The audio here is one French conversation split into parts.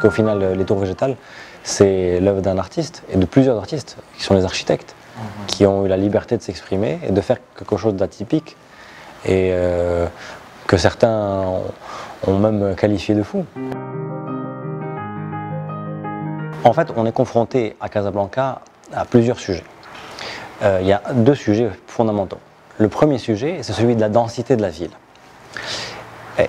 qu'au final, les tours végétales, c'est l'œuvre d'un artiste et de plusieurs artistes, qui sont les architectes, qui ont eu la liberté de s'exprimer et de faire quelque chose d'atypique et que certains ont même qualifié de fou. En fait, on est confronté à Casablanca à plusieurs sujets. Il y a deux sujets fondamentaux. Le premier sujet, c'est celui de la densité de la ville.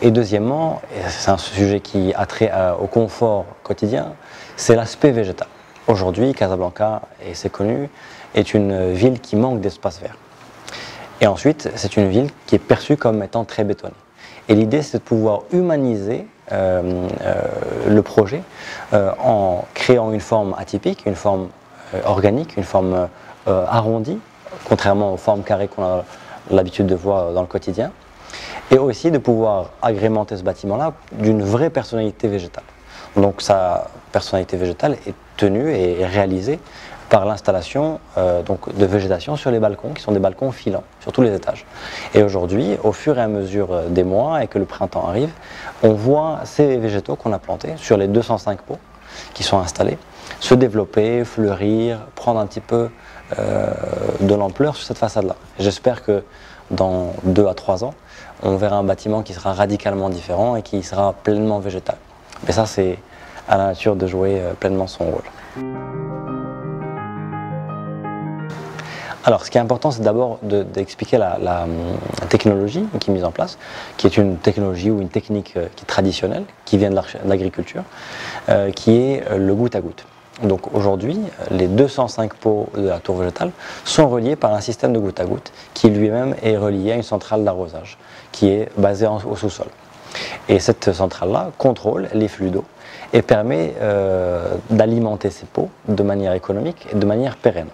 Et deuxièmement, c'est un sujet qui a trait au confort quotidien, c'est l'aspect végétal. Aujourd'hui, Casablanca, et c'est connu, est une ville qui manque d'espace vert. Et ensuite, c'est une ville qui est perçue comme étant très bétonnée. Et l'idée, c'est de pouvoir humaniser le projet en créant une forme atypique, une forme organique, une forme arrondie, contrairement aux formes carrées qu'on a l'habitude de voir dans le quotidien, et aussi de pouvoir agrémenter ce bâtiment-là d'une vraie personnalité végétale. Donc sa personnalité végétale est tenue et réalisée par l'installation de végétation sur les balcons, qui sont des balcons filants sur tous les étages. Et aujourd'hui, au fur et à mesure des mois et que le printemps arrive, on voit ces végétaux qu'on a plantés sur les 205 pots qui sont installés se développer, fleurir, prendre un petit peu de l'ampleur sur cette façade-là. J'espère que dans 2 à 3 ans, on verra un bâtiment qui sera radicalement différent et qui sera pleinement végétal. Mais ça, c'est à la nature de jouer pleinement son rôle. Alors, ce qui est important, c'est d'abord d'expliquer la technologie qui est mise en place, qui est une technologie ou une technique qui est traditionnelle, qui vient de l'agriculture, qui est le goutte à goutte. Donc aujourd'hui, les 205 pots de la tour végétale sont reliés par un système de goutte à goutte qui lui-même est relié à une centrale d'arrosage qui est basée au sous-sol. Et cette centrale-là contrôle les flux d'eau et permet d'alimenter ces pots de manière économique et de manière pérenne.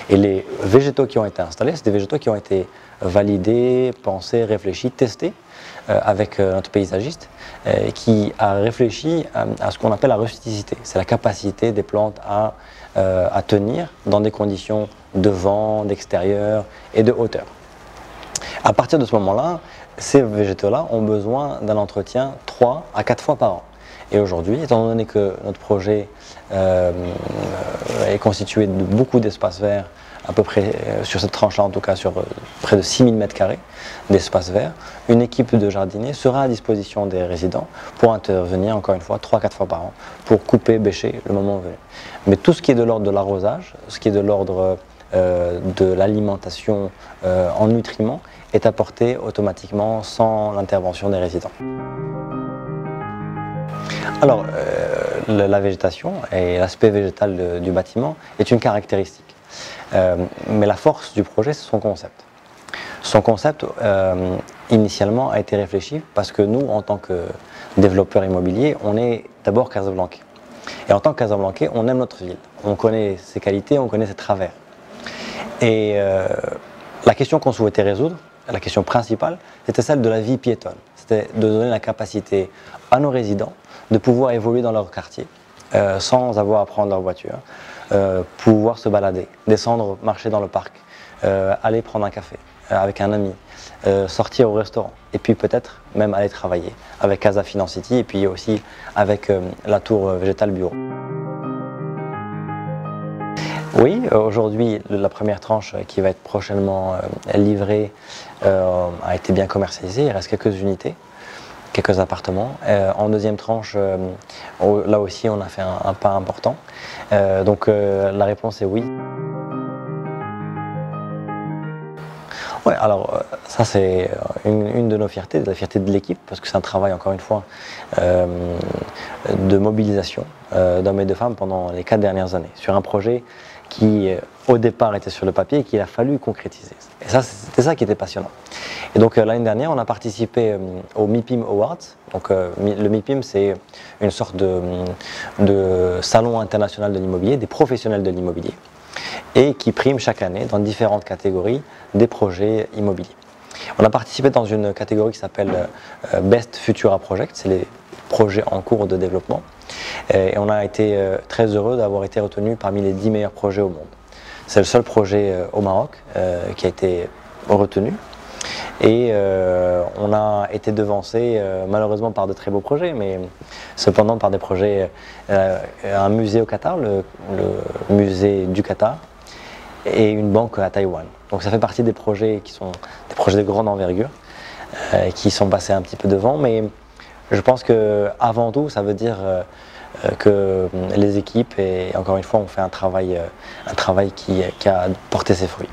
Et les végétaux qui ont été installés, c'est des végétaux qui ont été validés, pensés, réfléchis, testés avec notre paysagiste qui a réfléchi à ce qu'on appelle la rusticité. C'est la capacité des plantes à tenir dans des conditions de vent, d'extérieur et de hauteur. À partir de ce moment-là, ces végétaux-là ont besoin d'un entretien 3 à 4 fois par an. Et aujourd'hui, étant donné que notre projet est constitué de beaucoup d'espaces verts, à peu près sur cette tranche-là, en tout cas sur près de 6000 m² d'espaces verts, une équipe de jardiniers sera à disposition des résidents pour intervenir encore une fois 3-4 fois par an pour couper, bêcher le moment venu. Mais tout ce qui est de l'ordre de l'arrosage, ce qui est de l'ordre de l'alimentation en nutriments est apporté automatiquement sans l'intervention des résidents. Alors, la végétation et l'aspect végétal du bâtiment est une caractéristique. Mais la force du projet, c'est son concept. Son concept, initialement, a été réfléchi parce que nous, en tant que développeurs immobiliers, on est d'abord casablancais. Et en tant que casablancais, on aime notre ville. On connaît ses qualités, on connaît ses travers. Et la question qu'on souhaitait résoudre, la question principale, c'était celle de la vie piétonne. C'était de donner la capacité à nos résidents de pouvoir évoluer dans leur quartier sans avoir à prendre leur voiture, pouvoir se balader, descendre, marcher dans le parc, aller prendre un café avec un ami, sortir au restaurant et puis peut-être même aller travailler avec Casa Finance City et puis aussi avec la tour végétale bureau. Oui, aujourd'hui, la première tranche qui va être prochainement livrée a été bien commercialisée. Il reste quelques unités, quelques appartements. En deuxième tranche, là aussi, on a fait un pas important. Donc la réponse est oui. Ouais, alors ça c'est une de nos fiertés, la fierté de l'équipe, parce que c'est un travail encore une fois de mobilisation d'hommes et de femmes pendant les 4 dernières années, sur un projet qui au départ était sur le papier et qu'il a fallu concrétiser. Et ça, c'était ça qui était passionnant. Et donc l'année dernière, on a participé au MIPIM Awards. Donc le MIPIM, c'est une sorte de salon international de l'immobilier, des professionnels de l'immobilier, et qui prime chaque année dans différentes catégories des projets immobiliers. On a participé dans une catégorie qui s'appelle Best Futura Project, c'est les projets en cours de développement. Et on a été très heureux d'avoir été retenu parmi les 10 meilleurs projets au monde. C'est le seul projet au Maroc qui a été retenu. Et on a été devancé malheureusement par de très beaux projets, mais cependant par des projets, un musée au Qatar, le musée du Qatar, et une banque à Taïwan. Donc ça fait partie des projets qui sont des projets de grande envergure, qui sont passés un petit peu devant, mais je pense qu'avant tout, ça veut dire que les équipes, et encore une fois, ont fait un travail qui a porté ses fruits.